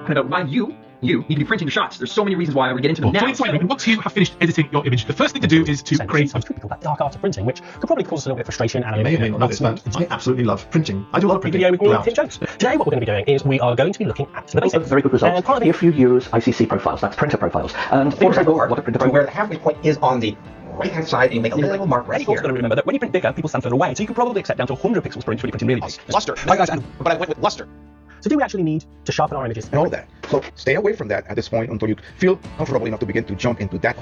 And about why you need to be printing your shots. There's so many reasons why. We're getting into them now. Once you have finished editing your image, the first thing to do is to create some people that dark art of printing, which could probably cause us a little bit of frustration and you may or may not notice, but I absolutely love printing. I do a lot of printing. Video with me, Tim Jones. Today what we're going to be doing is we are going to be looking at the basics. Very good results. And partly if you use ICC profiles, that's printer profiles. And for example, what a printer profile, where the halfway point is on the right-hand side, and you make a little mark right here. You've got to remember that when you print bigger, people stand further away, so you can probably accept down to 100 pixels per inch when you're printing really big. Luster. Right, guys, but I went with luster. So do we actually need to sharpen our images? And all of that. So stay away from that at this point until you feel comfortable enough to begin to jump into that.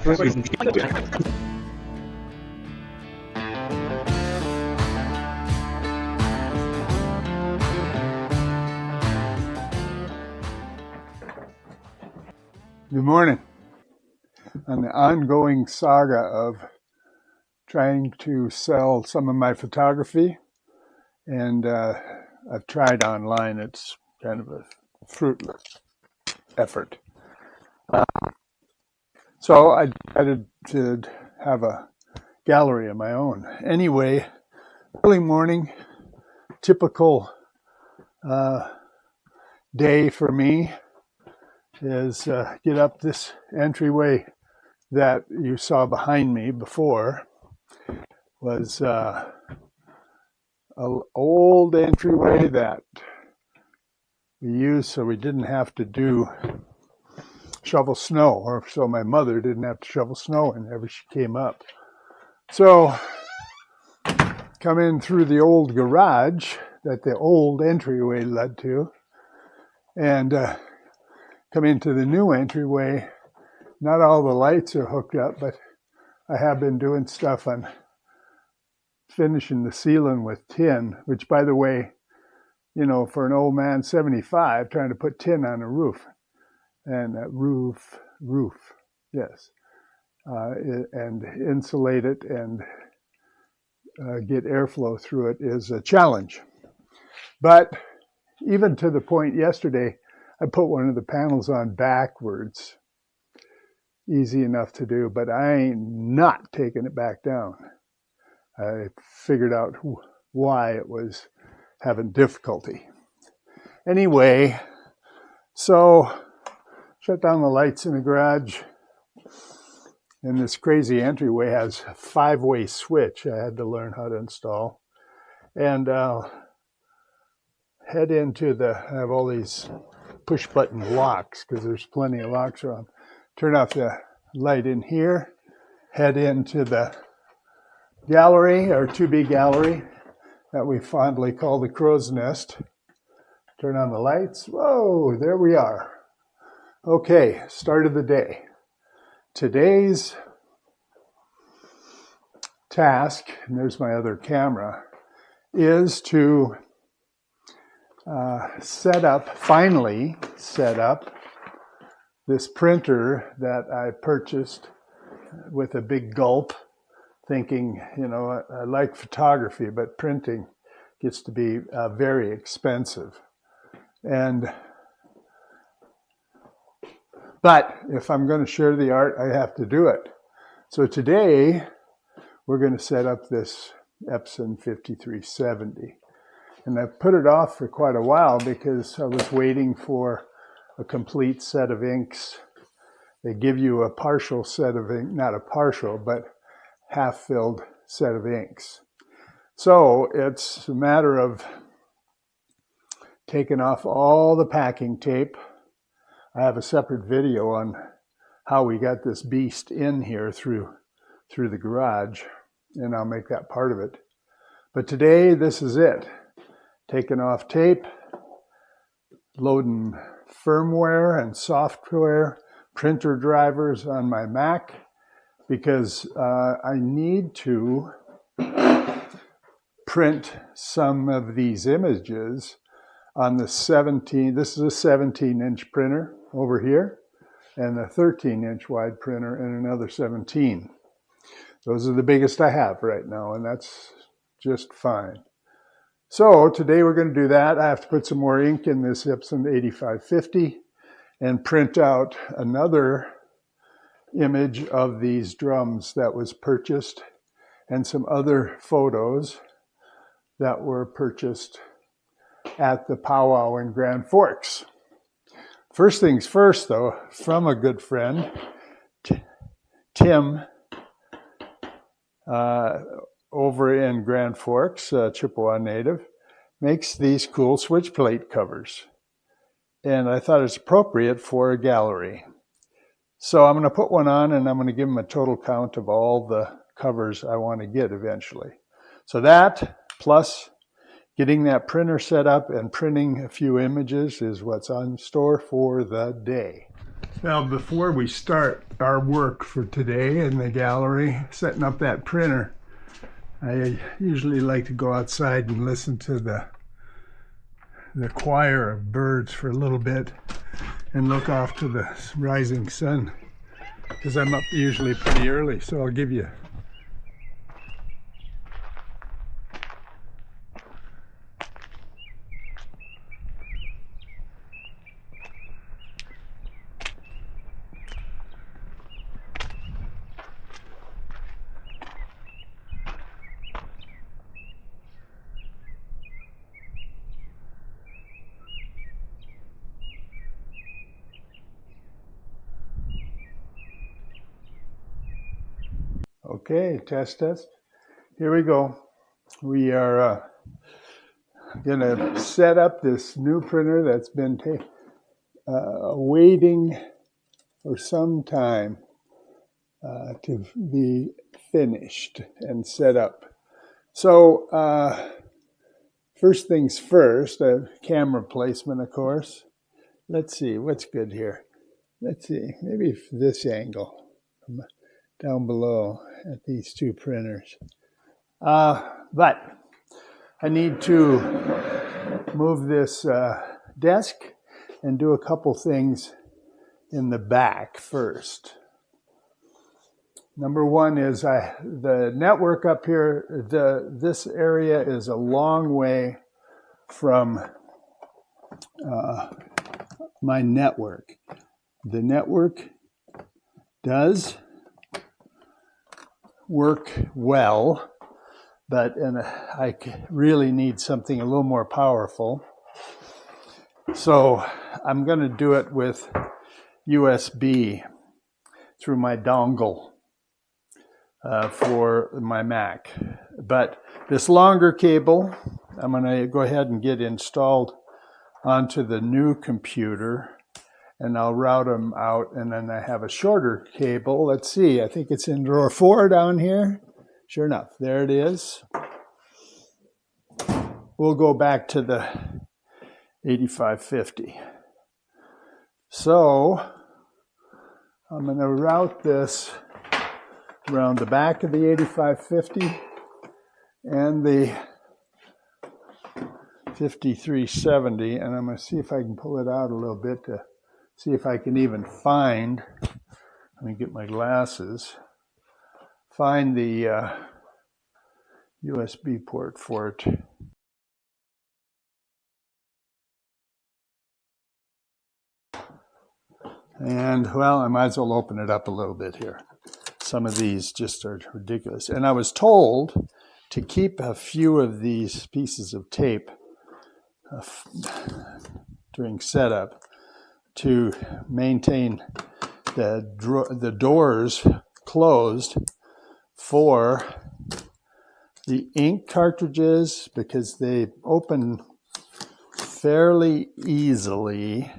Good morning. On the ongoing saga of trying to sell some of my photography, and I've tried online. It's kind of a fruitless effort. So I decided to have a gallery of my own. Anyway, early morning, typical day for me is get up this entryway that you saw behind me before. Was an old entryway that we used so we didn't have to shovel snow, or so my mother didn't have to shovel snow whenever she came up. So come in through the old garage that the old entryway led to, and come into the new entryway. Not all the lights are hooked up, but I have been doing stuff on finishing the ceiling with tin, which, by the way, you know, for an old man 75 trying to put tin on a roof, and roof, yes, and insulate it and get airflow through it is a challenge. But even to the point yesterday, I put one of the panels on backwards. Easy enough to do, but I ain't not taking it back down. I figured out why it was having difficulty. Anyway, so shut down the lights in the garage, and this crazy entryway has a 5-way switch I had to learn how to install, and head into I have all these push button locks because there's plenty of locks around. Turn off the light in here, head into the gallery, or to-be gallery, that we fondly call the crow's nest. Turn on the lights. Whoa, there we are. Okay, start of the day. Today's task, and there's my other camera, is to finally set up this printer that I purchased with a big gulp, thinking, you know, I like photography, but printing gets to be very expensive. But if I'm going to share the art, I have to do it. So today, we're going to set up this Epson 5370. And I put it off for quite a while because I was waiting for a complete set of inks. They give you a partial set of ink, not a partial, but half-filled set of inks. So it's a matter of taking off all the packing tape. I have a separate video on how we got this beast in here through the garage, and I'll make that part of it. But today, this is it. Taking off tape, loading firmware and software, printer drivers on my Mac, because I need to print some of these images on the 17, this is a 17-inch printer over here, and a 13-inch wide printer and another 17. Those are the biggest I have right now, and that's just fine. So today we're going to do that. I have to put some more ink in this Epson 8550 and print out another image of these drums that was purchased, and some other photos that were purchased at the powwow in Grand Forks. First things first, though, from a good friend, Tim, over in Grand Forks, Chippewa native, makes these cool switch plate covers. And I thought it's appropriate for a gallery. So I'm going to put one on, and I'm going to give him a total count of all the covers I want to get eventually. So that, plus getting that printer set up and printing a few images, is what's on store for the day. Now, before we start our work for today in the gallery, setting up that printer, I usually like to go outside and listen to the choir of birds for a little bit and look off to the rising sun, because I'm up usually pretty early. So I'll give you okay, test. Here we go. We are going to set up this new printer that's been waiting for some time to be finished and set up. So first things first, camera placement, of course. Let's see, what's good here? Let's see, maybe this angle down below at these two printers. But I need to move this desk and do a couple things in the back first. Number one is the network up here, this area is a long way from my network. The network does work well, but I really need something a little more powerful. So I'm going to do it with USB through my dongle for my Mac. But this longer cable, I'm going to go ahead and get installed onto the new computer, and I'll route them out, and then I have a shorter cable. Let's see, I think it's in drawer 4 down here. Sure enough, there it is. We'll go back to the 8550. So I'm going to route this around the back of the 8550 and the 5370, and I'm going to see if I can pull it out a little bit to see if I can even find, let me get my glasses, find the USB port for it. And, well, I might as well open it up a little bit here. Some of these just are ridiculous. And I was told to keep a few of these pieces of tape during setup to maintain the doors closed for the ink cartridges, because they open fairly easily.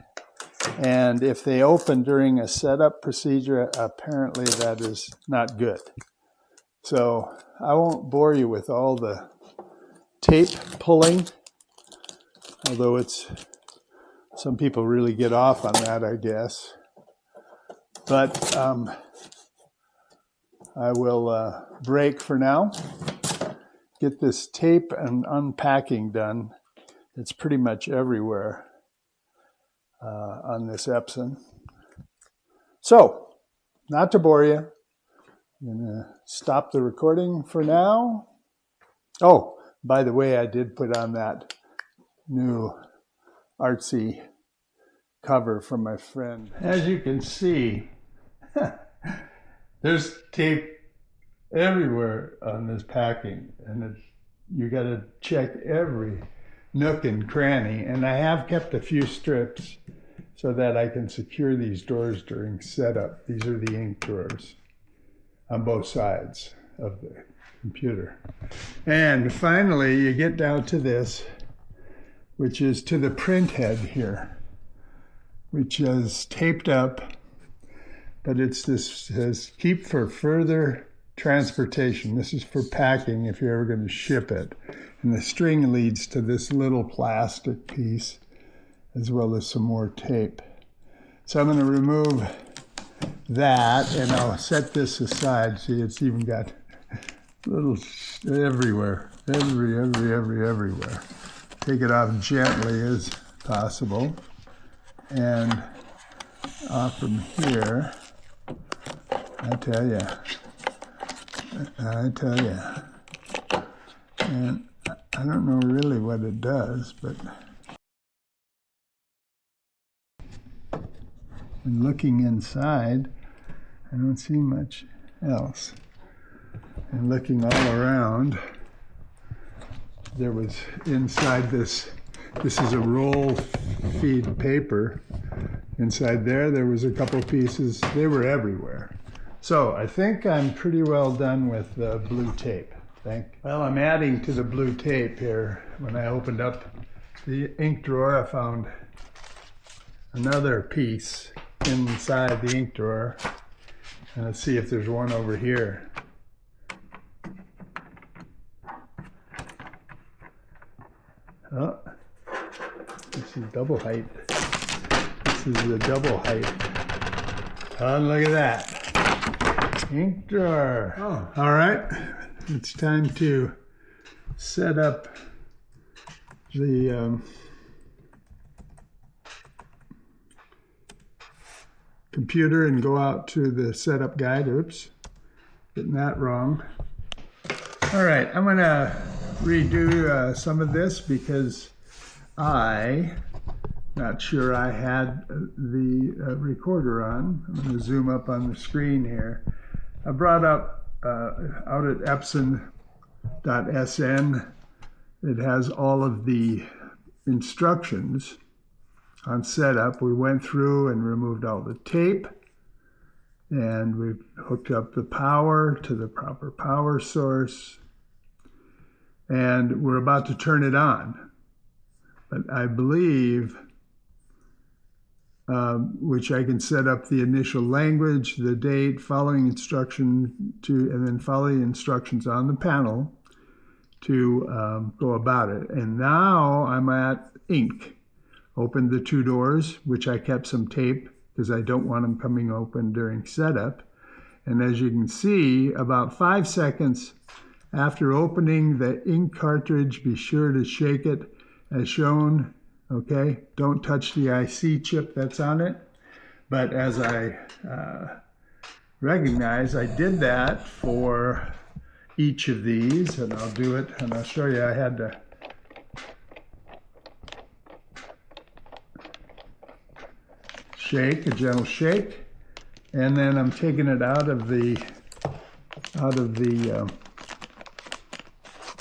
And if they open during a setup procedure, apparently that is not good. So I won't bore you with all the tape pulling, although some people really get off on that, I guess. But I will break for now, get this tape and unpacking done. It's pretty much everywhere on this Epson. So, not to bore you, I'm going to stop the recording for now. Oh, by the way, I did put on that new artsy cover from my friend. As you can see, there's tape everywhere on this packing, and you got to check every nook and cranny. And I have kept a few strips so that I can secure these doors during setup. These are the ink drawers on both sides of the computer. And finally, you get down to this, which is to the print head here, which is taped up, but it's this says keep for further transportation. This is for packing if you're ever going to ship it. And the string leads to this little plastic piece, as well as some more tape. So I'm going to remove that, and I'll set this aside. See, it's even got little everywhere, everywhere. Take it off gently as possible. And off from here, I tell you. And I don't know really what it does, but and looking inside, I don't see much else. And looking all around, there was inside this is a roll feed paper. Inside there was a couple pieces. They were everywhere. So I think I'm pretty well done with the blue tape. Well, I'm adding to the blue tape here. When I opened up the ink drawer, I found another piece inside the ink drawer. And let's see if there's one over here. Oh, this is double height. This is the double height. Oh, look at that. Ink drawer. Oh, all right. It's time to set up the computer and go out to the setup guide. Oops, getting that wrong. All right, I'm going to redo some of this because not sure I had the recorder on. I'm going to zoom up on the screen here. I brought up out at epson.sn, it has all of the instructions on setup. We went through and removed all the tape, and we hooked up the power to the proper power source, and we're about to turn it on. But I believe, which I can set up the initial language, the date, following instruction and then follow the instructions on the panel to go about it. And now I'm at ink. Opened the two doors, which I kept some tape because I don't want them coming open during setup. And as you can see, about 5 seconds after opening the ink cartridge, be sure to shake it as shown. Okay, don't touch the IC chip that's on it. But as I recognize, I did that for each of these, and I'll do it, and I'll show you. I had to shake, a gentle shake, and then I'm taking it out of the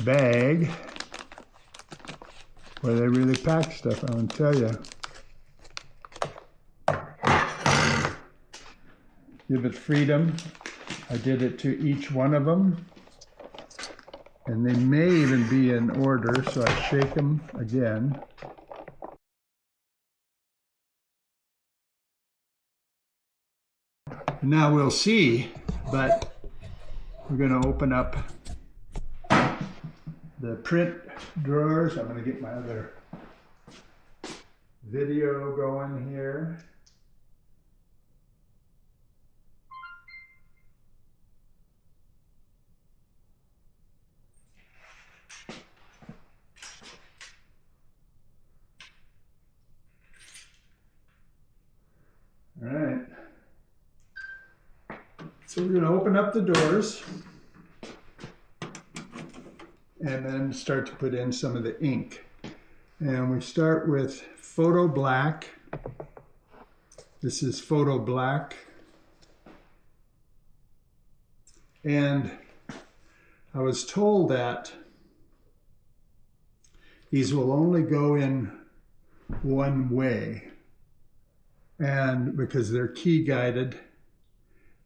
bag where they really pack stuff, I want to tell you. Give it freedom. I did it to each one of them. And they may even be in order, so I shake them again. Now we'll see, but we're going to open up the print drawers. I'm going to get my other video going here. All right. So we're going to open up the doors and then start to put in some of the ink. And we start with Photo Black. This is Photo Black. And I was told that these will only go in one way. and because they're key guided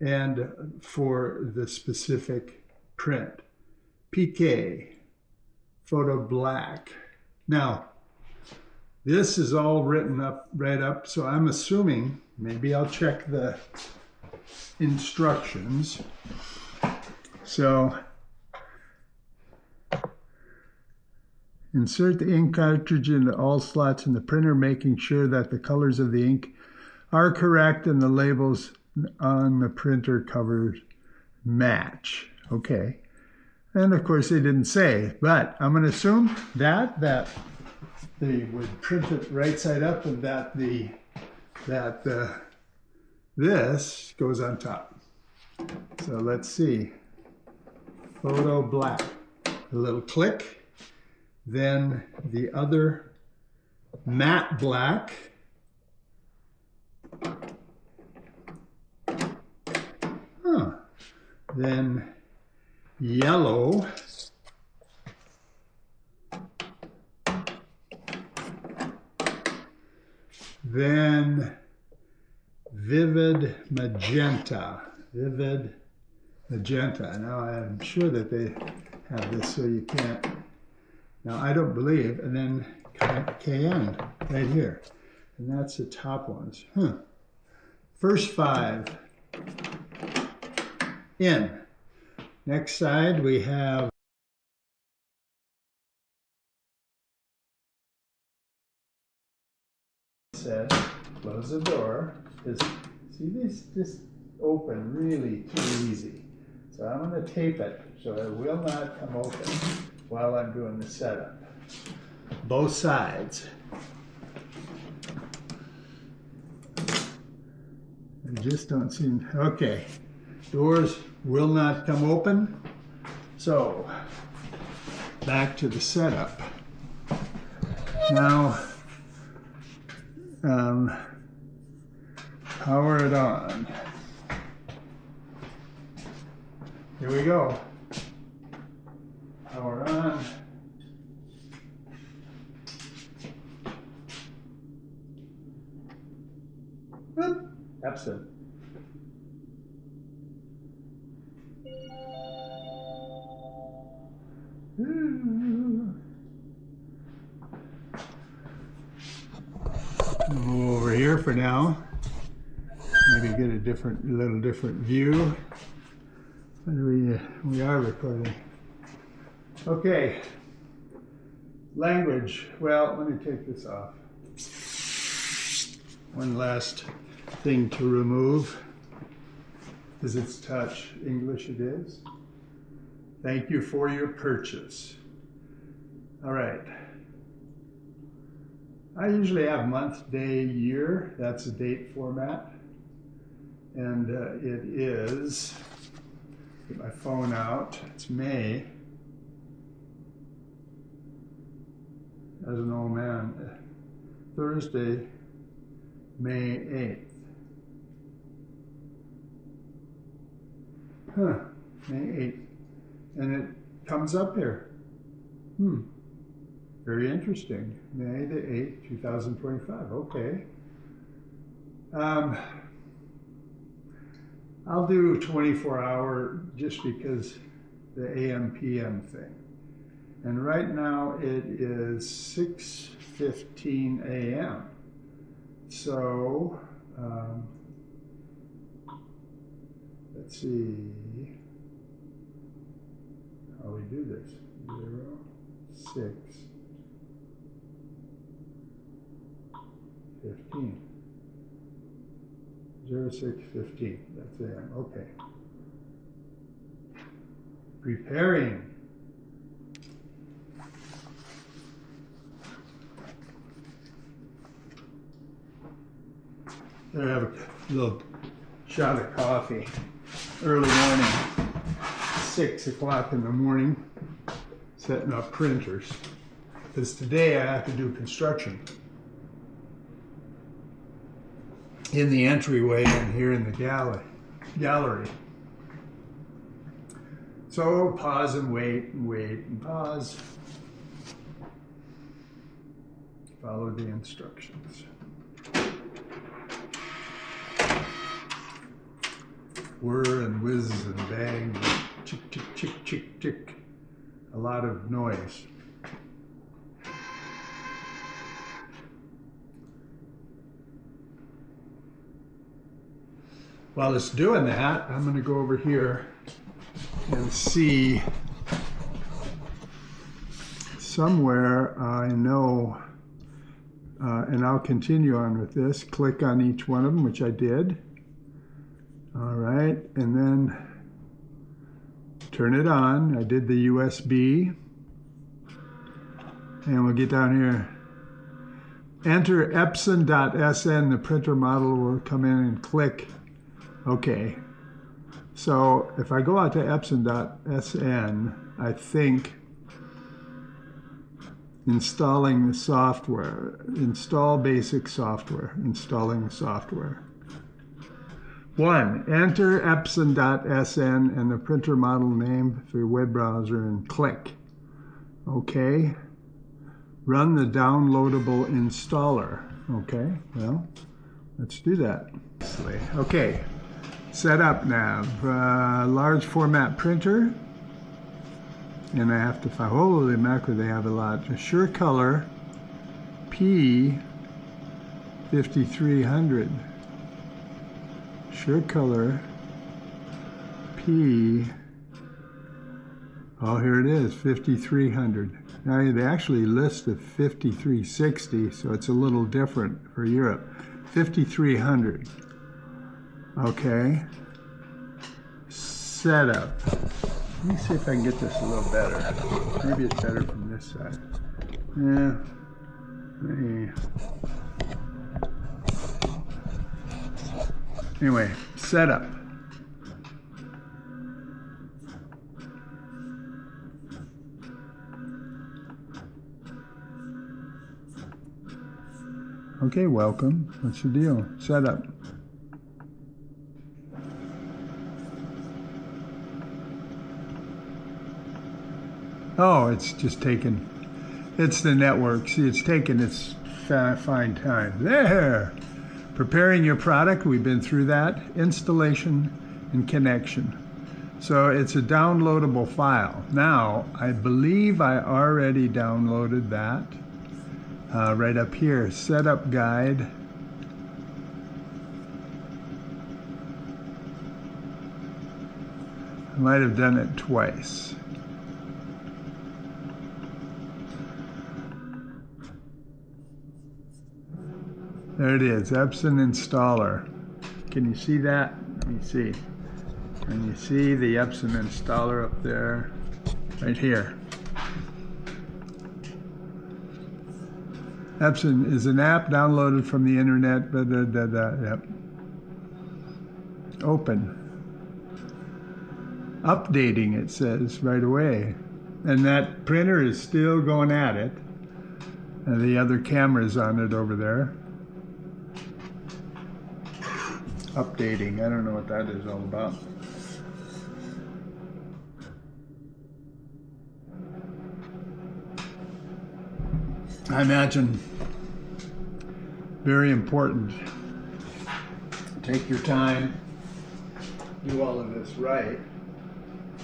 and for the specific print. PK, photo black. Now, this is all written up, right up, so I'm assuming, maybe I'll check the instructions. So, insert the ink cartridge into all slots in the printer, making sure that the colors of the ink are correct and the labels on the printer covers match. Okay. And of course they didn't say, but I'm going to assume that they would print it right side up and that this goes on top. So let's see. Photo black. A little click. Then the other matte black. Then yellow. Then vivid magenta. Vivid magenta. Now I'm sure that they have this so you can't. Now I don't believe. And then cayenne right here. And that's the top ones. First 5 in. Next side we have said close the door. See, these just open really too easy. So I'm going to tape it so it will not come open while I'm doing the setup. Both sides. I just don't seem, okay. Doors will not come open. So back to the setup. Now, power it on. Here we go. Power on. Whoop. Absent. Move over here for now. Maybe get a little different view. We are recording. Okay. Language. Well, let me take this off. One last thing to remove. Is its touch. English it is. Thank you for your purchase. All right. I usually have month, day, year. That's a date format. And it is, get my phone out, it's May. As an old man, Thursday, May 8th. May 8th. And it comes up here. Very interesting. May the 8th, 2025. Okay. I'll do 24-hour just because the AM/PM thing. And right now it is 6:15 a.m. So, let's see how we do this. 0, 6, 15. 06:15. That's AM. Okay. Preparing. There I have a little shot of coffee. Early morning, 6 o'clock in the morning, setting up printers. Because today I have to do construction in the entryway and here in the gallery. So pause and wait and pause. Follow the instructions. Whir and whiz and bang, chick, chick, chick, chick, chick. A lot of noise. While it's doing that, I'm going to go over here and see somewhere I know, and I'll continue on with this. Click on each one of them, which I did. All right, and then turn it on. I did the USB. And we'll get down here. Enter epson.sn, the printer model will come in and click. Okay. So if I go out to epson.sn, I think installing the software, install basic software, installing the software. 1. Enter epson.sn and the printer model name for your web browser and click. Okay. Run the downloadable installer. Okay, well, let's do that. Okay, set up nav. Large format printer. And I have to find, holy macro, they have a lot. Sure Color P5300. Sure Color P. Oh, here it is, 5300. Now they actually list a 5360, so it's a little different for Europe. 5300. Okay. Setup. Let me see if I can get this a little better. Maybe it's better from this side. Yeah. Anyway, setup. Okay, welcome. What's your deal? Setup. Oh, it's just taken. It's the network. See, it's taken its fine time. There. Preparing your product. We've been through that. Installation and connection. So it's a downloadable file. Now, I believe I already downloaded that. Right up here, setup guide. I might have done it twice. There it is, Epson installer. Can you see that? Let me see. Can you see the Epson installer up there? Right here. Epson is an app downloaded from the internet. Yep. Open. Updating, it says right away. And that printer is still going at it. And the other camera's on it over there. Updating. I don't know what that is all about. I imagine very important. Take your time, do all of this right.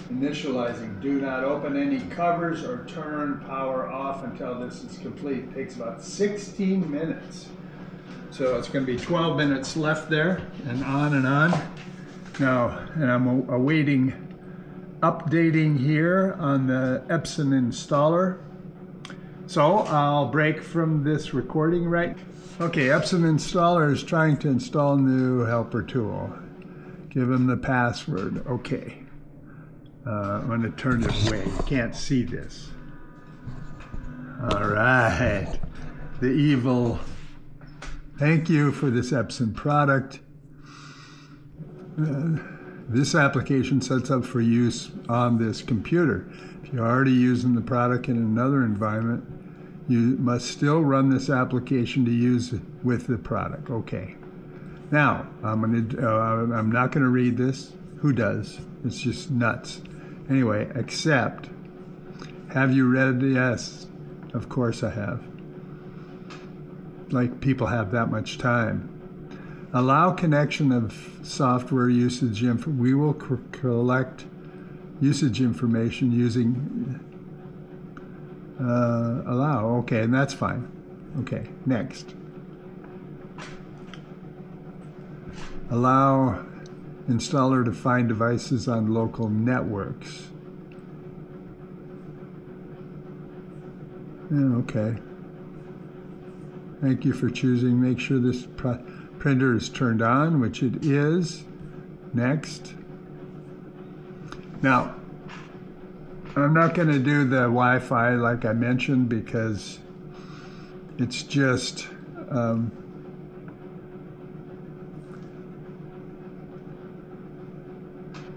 Initializing, do not open any covers or turn power off until this is complete. It takes about 16 minutes. So it's going to be 12 minutes left there and on and on. Now, and I'm awaiting updating here on the Epson installer. So I'll break from this recording right. Okay, Epson installer is trying to install new helper tool. Give him the password. Okay. I'm going to turn it away. You can't see this. All right. The evil. Thank you for this Epson product. This application sets up for use on this computer. If you're already using the product in another environment, you must still run this application to use with the product. Okay. Now, I'm not going to read this. Who does? It's just nuts. Anyway, accept. Have you read it? Yes, of course I have. Like people have that much time. Allow connection of software usage info. We will collect usage information using allow. Okay, and that's fine. Okay, next. Allow installer to find devices on local networks. Yeah, okay. Thank you for choosing. Make sure this printer is turned on, which it is. Next. Now, I'm not going to do the Wi-Fi like I mentioned because it's just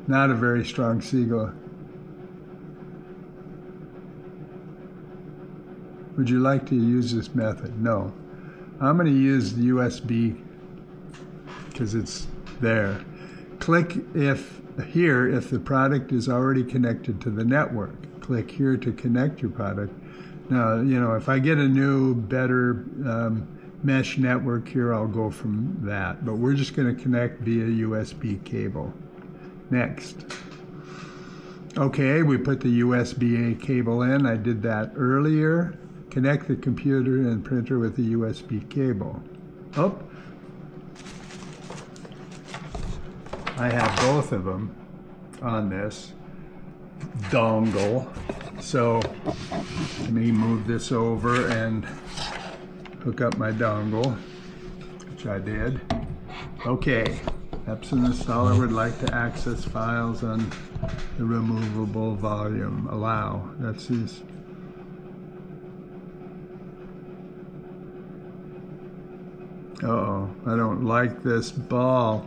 not a very strong signal. Would you like to use this method? No. I'm going to use the USB because it's there. Click if the product is already connected to the network. Click here to connect your product. Now, you know, if I get a new, better mesh network here, I'll go from that. But we're just going to connect via USB cable. Next. Okay, we put the USB-A cable in. I did that earlier. Connect the computer and printer with the USB cable. Oh, I have both of them on this dongle. So let me move this over and hook up my dongle, which I did. Okay, Epson installer would like to access files on the removable volume. Allow. That's his. Uh-oh, I don't like this ball.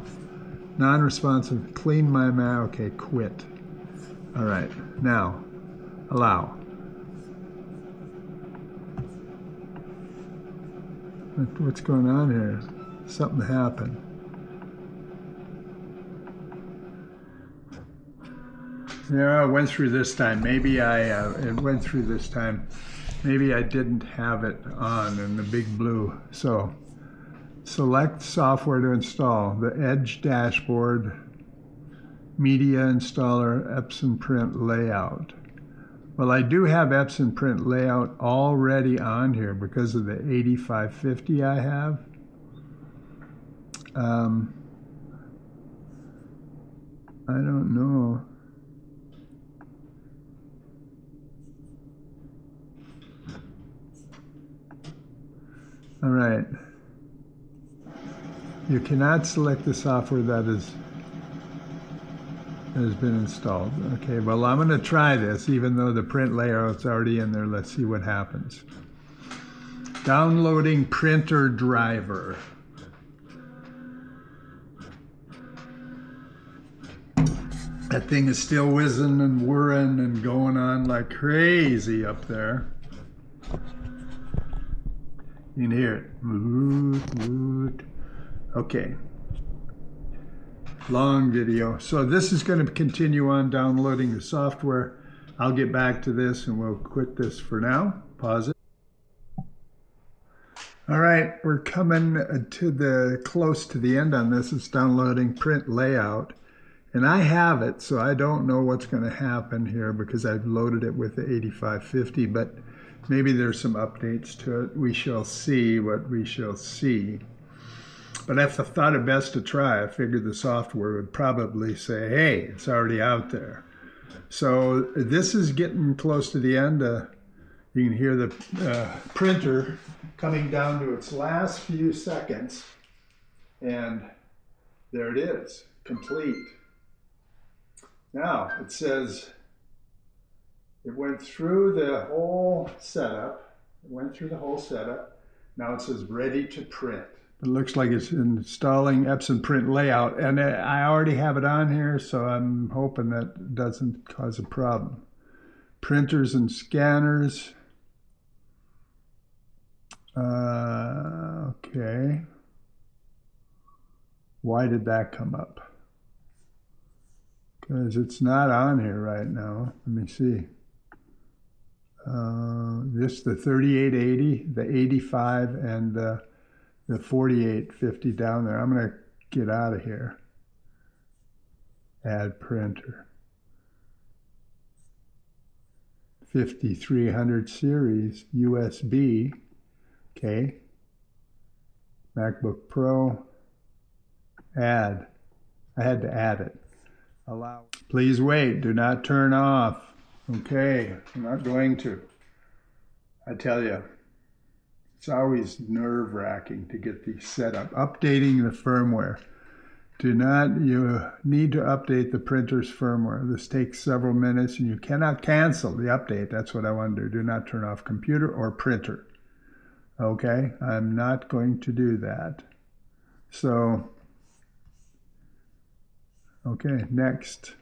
Non-responsive, clean my mouse. Okay, quit. All right, now, allow. What's going on here? Something happened. Yeah, I went through this time. Maybe it went through this time. Maybe I didn't have it on in the big blue. So, select software to install. The Edge dashboard, media installer, Epson print layout. Well, I do have Epson print layout already on here because of the 8550 I have. I don't know. All right. You cannot select the software that has been installed. Okay, well, I'm going to try this, even though the print layout's already in there. Let's see what happens. Downloading printer driver. That thing is still whizzing and whirring and going on like crazy up there. You can hear it. Woot, woot. Okay. Long video. So this is going to continue on downloading the software. I'll get back to this and we'll quit this for now. Pause it. All right, we're coming to close to the end on this. It's downloading print layout. And I have it, so I don't know what's going to happen here because I've loaded it with the 8550, but maybe there's some updates to it. We shall see what we shall see. But if I thought it best to try, I figured the software would probably say, hey, it's already out there. So this is getting close to the end. You can hear the printer coming down to its last few seconds. And there it is, complete. Now, it says it went through the whole setup. Now it says ready to print. It looks like it's installing Epson print layout, and I already have it on here, so I'm hoping that doesn't cause a problem. Printers and scanners. Okay. Why did that come up? Because it's not on here right now. Let me see. This, the 3880, the 85, and the the 4850 down there. I'm going to get out of here. Add printer. 5300 series USB. Okay. MacBook Pro. Add. I had to add it. Allow. Please wait. Do not turn off. Okay. I'm not going to. I tell you, it's always nerve-wracking to get these set up. Updating the firmware. You need to update the printer's firmware. This takes several minutes and you cannot cancel the update. That's what I want to do. Do not turn off computer or printer. Okay, I'm not going to do that. So, okay, next.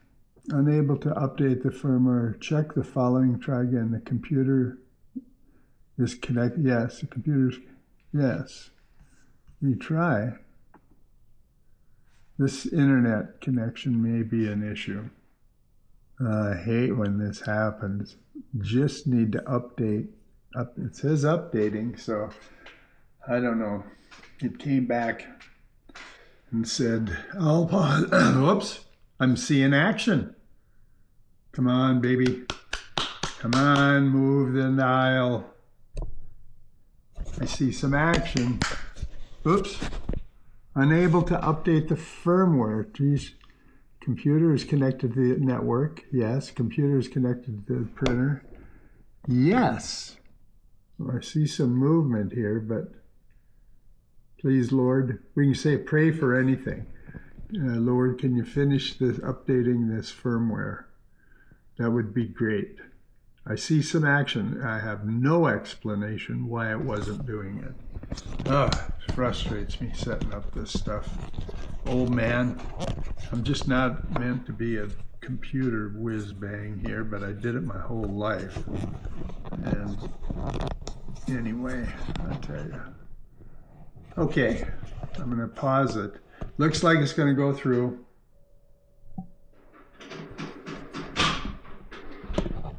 Unable to update the firmware. Check the following. Try again. The computer is connected. Yes, the computer's, yes. Retry. This internet connection may be an issue. I hate when this happens. Just need to update. It says updating, so I don't know. It came back and said, I'll pause. Whoops, I'm seeing action. Come on, baby. Come on, move the dial. I see some action. Oops. Unable to update the firmware. Geez. Computer is connected to the network. Yes. Computer is connected to the printer. Yes. Well, I see some movement here, but please, Lord, we can say pray for anything. Lord, can you finish this updating this firmware? That would be great. I see some action. I have no explanation why it wasn't doing it. It frustrates me setting up this stuff. Old man, I'm just not meant to be a computer whiz-bang here, but I did it my whole life. And anyway, I tell you. Okay, I'm going to pause it. Looks like it's going to go through.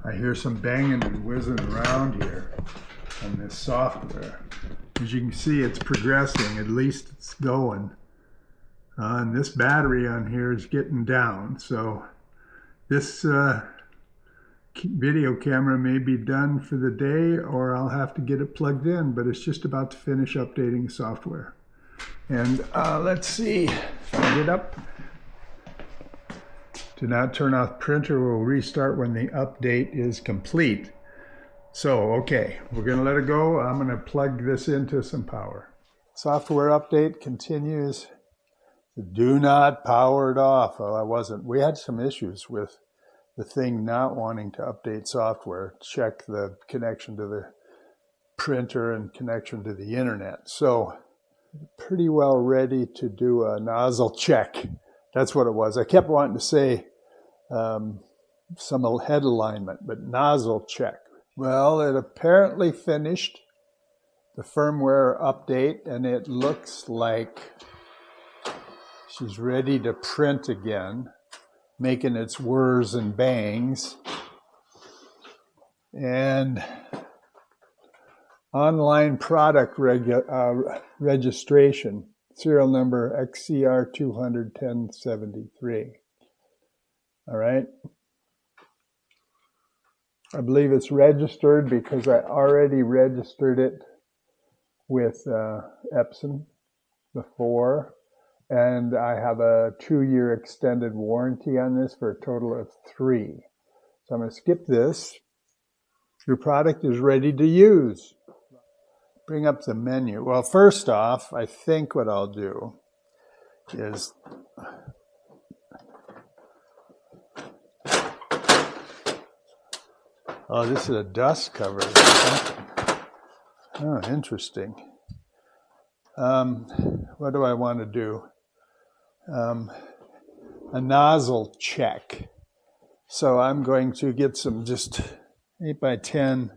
I hear some banging and whizzing around here on this software. As you can see, it's progressing. At least it's going. And this battery on here is getting down. So this video camera may be done for the day, or I'll have to get it plugged in, but it's just about to finish updating software. And let's see if I get up. Do not turn off printer. Will restart when the update is complete. So, okay, we're going to let it go. I'm going to plug this into some power. Software update continues. Do not power it off. Well, I wasn't. We had some issues with the thing not wanting to update software. Check the connection to the printer and connection to the internet. So, pretty well ready to do a nozzle check. That's what it was. I kept wanting to say some head alignment, but nozzle check. Well, it apparently finished the firmware update, and it looks like she's ready to print again, making its whirs and bangs. And online product registration. Serial number XCR2001073. All right. I believe it's registered because I already registered it with Epson before. And I have a 2-year extended warranty on this for a total of 3. So I'm going to skip this. Your product is ready to use. Bring up the menu. Well, first off, I think what I'll do is this is a dust cover. Oh, interesting. What do I want to do? A nozzle check. So I'm going to get some just 8 by 10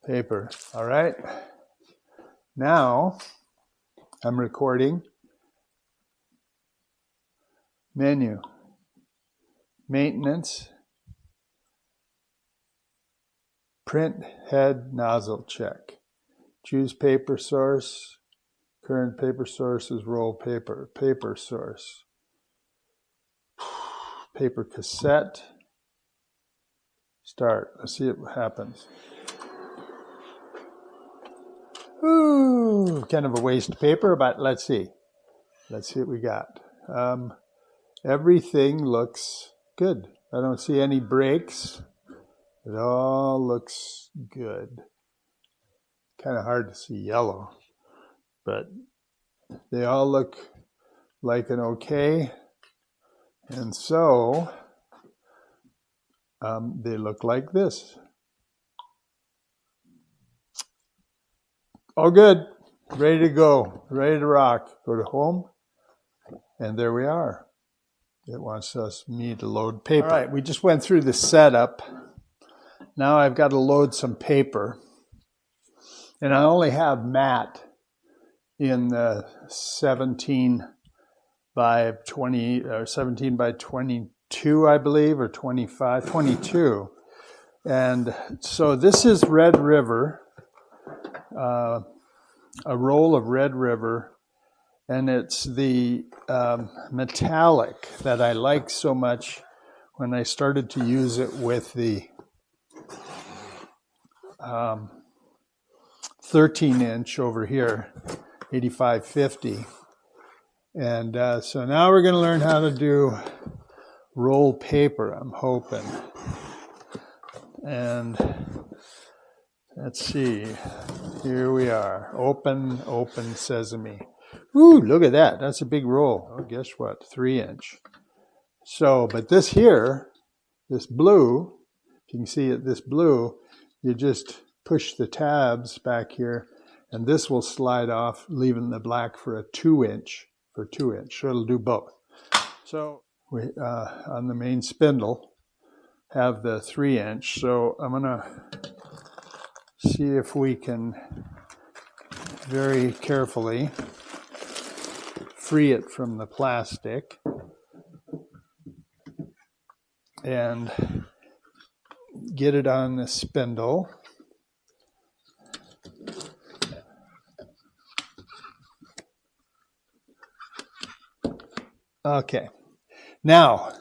paper. All right. Now I'm recording. Menu. Maintenance. Print head nozzle check. Choose paper source. Current paper source is roll paper. Paper source. Paper cassette. Start. Let's see what happens. Ooh, kind of a waste of paper, but let's see. Let's see what we got. Everything looks good. I don't see any breaks. It all looks good. Kind of hard to see yellow, but they all look like an okay. And so they look like this. All good. Ready to go. Ready to rock. Go to home. And there we are. It wants me to load paper. All right, we just went through the setup. Now I've got to load some paper. And I only have matte in the 17 by 20, or 17 by 22, I believe, or 22. And so this is Red River, a roll of Red River. And it's the metallic that I like so much when I started to use it with the 13-inch over here, 8550. And so now we're going to learn how to do roll paper, I'm hoping. And let's see. Here we are. Open sesame. Ooh, look at that. That's a big roll. Oh, guess what? 3-inch. So, but this here, this blue, if you can see it, this blue, you just push the tabs back here, and this will slide off, leaving the black for a 2-inch, So it'll do both. So we, on the main spindle, have the 3-inch. So I'm going to see if we can very carefully free it from the plastic and get it on the spindle. Okay, now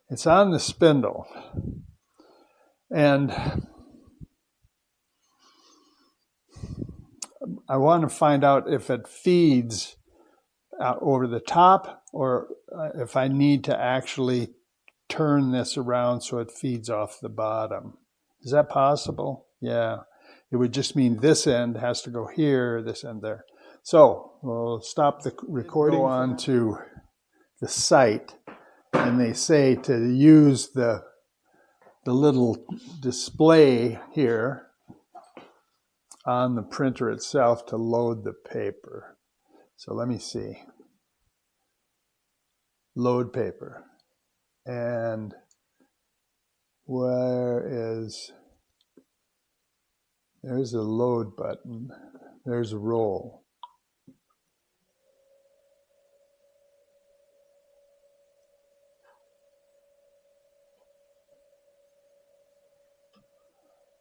it's on the spindle, and I want to find out if it feeds over the top, or if I need to actually turn this around so it feeds off the bottom. Is that possible? Yeah. It would just mean this end has to go here, this end there. So we'll stop the recording. Go on to the site, and they say to use the little display here on the printer itself to load the paper. So let me see. Load paper. And there's a load button. There's a roll.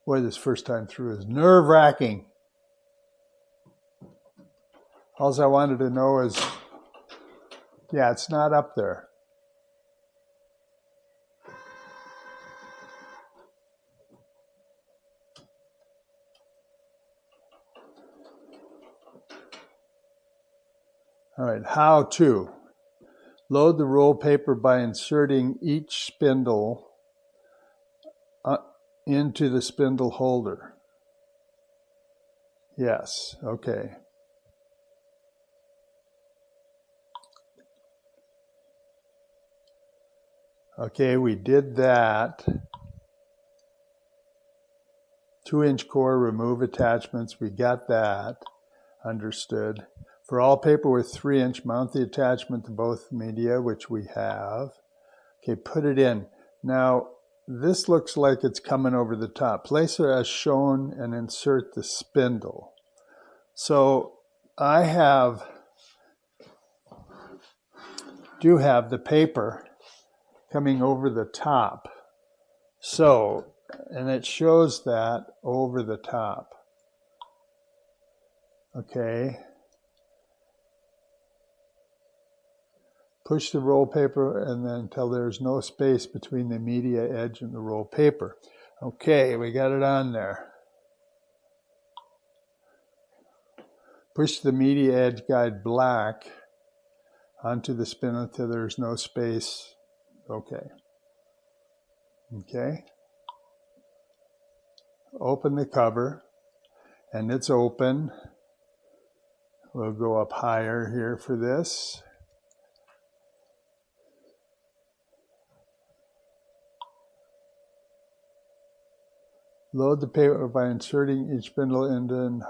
Boy, this first time through is nerve-wracking. All I wanted to know is, yeah, it's not up there. All right, how to load the roll paper by inserting each spindle into the spindle holder. Yes, okay. Okay, we did that. 2-inch core, remove attachments. We got that. Understood. For all paper with 3-inch, mount the attachment to both media, which we have. Okay, put it in. Now, this looks like it's coming over the top. Place it as shown and insert the spindle. So I do have the paper coming over the top. So, and it shows that over the top. Okay. Push the roll paper and then until there's no space between the media edge and the roll paper. Okay, we got it on there. Push the media edge guide black onto the spindle until there's no space. Okay. Okay. Open the cover, and it's open. We'll go up higher here for this. Load the paper by inserting each spindle into a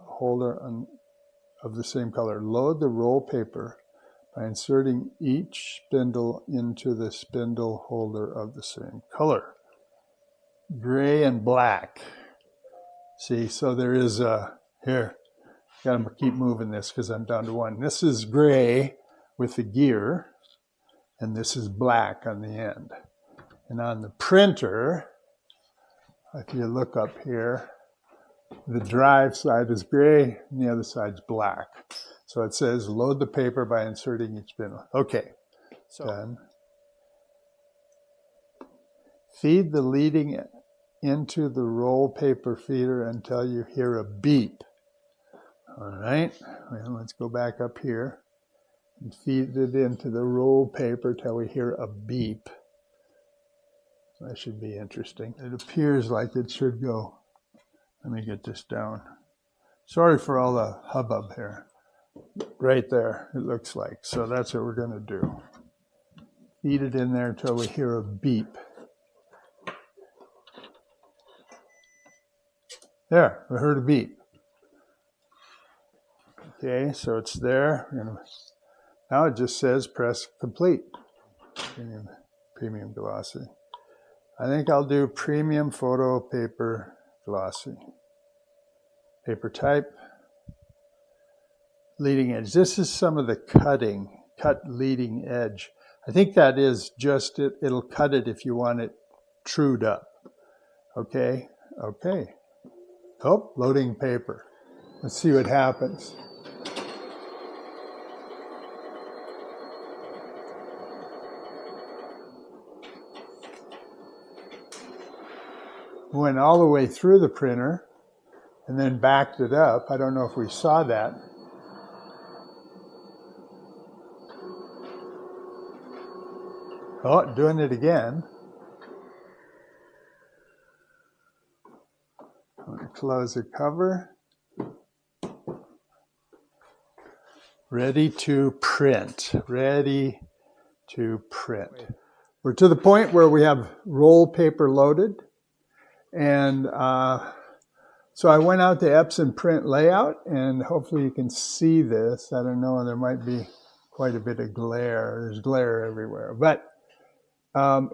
holder of the same color. Load the roll paper by inserting each spindle into the spindle holder of the same color. Gray and black. See, so there is here, gotta keep moving this because I'm down to one. This is gray with the gear, and this is black on the end. And on the printer, if you look up here, the drive side is gray and the other side's black. So it says load the paper by inserting each spindle. Okay, so done. Feed the leading into the roll paper feeder until you hear a beep. All right, well, let's go back up here and feed it into the roll paper till we hear a beep. That should be interesting. It appears like it should go. Let me get this down. Sorry for all the hubbub here. Right there, it looks like. So that's what we're going to do. Feed it in there until we hear a beep. There, we heard a beep. Okay, so it's there. Now it just says press complete. Premium glossy. I think I'll do premium photo paper glossy. Paper type. Leading edge. This is some of the cut leading edge. I think that is just it. It'll cut it if you want it trued up. Okay, okay. Oh, loading paper. Let's see what happens. Went all the way through the printer and then backed it up. I don't know if we saw that. Oh, doing it again. I'm going to close the cover. Ready to print. Ready to print. We're to the point where we have roll paper loaded. And so I went out to Epson print layout, and hopefully you can see this. I don't know, there might be quite a bit of glare. There's glare everywhere. But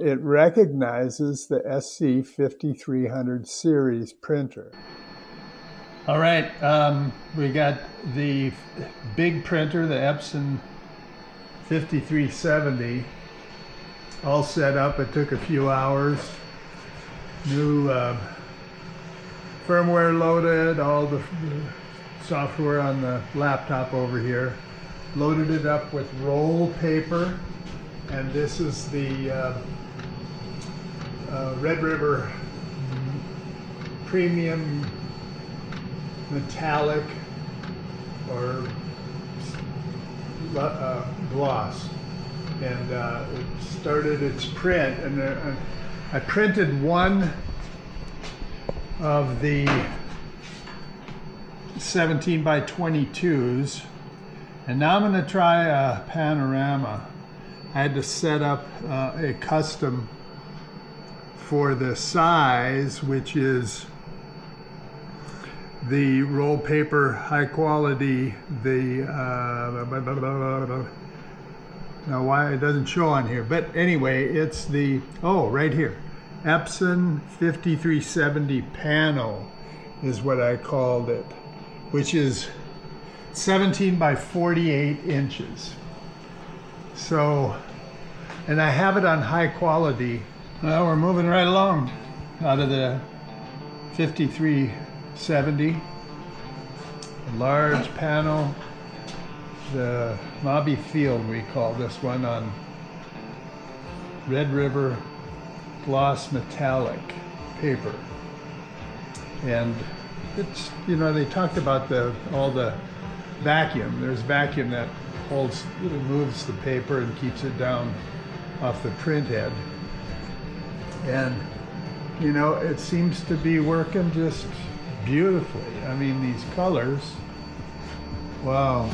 it recognizes the SC5300 series printer. All right, we got the big printer, the Epson 5370, all set up. It took a few hours. New firmware loaded, all the software on the laptop over here. Loaded it up with roll paper, and this is the Red River Premium Metallic or gloss, and it started its print, and I printed one of the 17 by 22s, and now I'm going to try a panorama. I had to set up a custom for the size, which is the roll paper high quality, the now why it doesn't show on here, but anyway, it's the, oh, right here, Epson 5370 Pano is what I called it, which is 17 by 48 inches. So, and I have it on high quality. Well, we're moving right along out of the 5370, a large panel, the Mobby Field we call this one, on Red River gloss metallic paper. And it's, you know, they talked about all the vacuum. There's vacuum that moves the paper and keeps it down off the print head. And, you know, it seems to be working just beautifully. I mean, these colors, wow.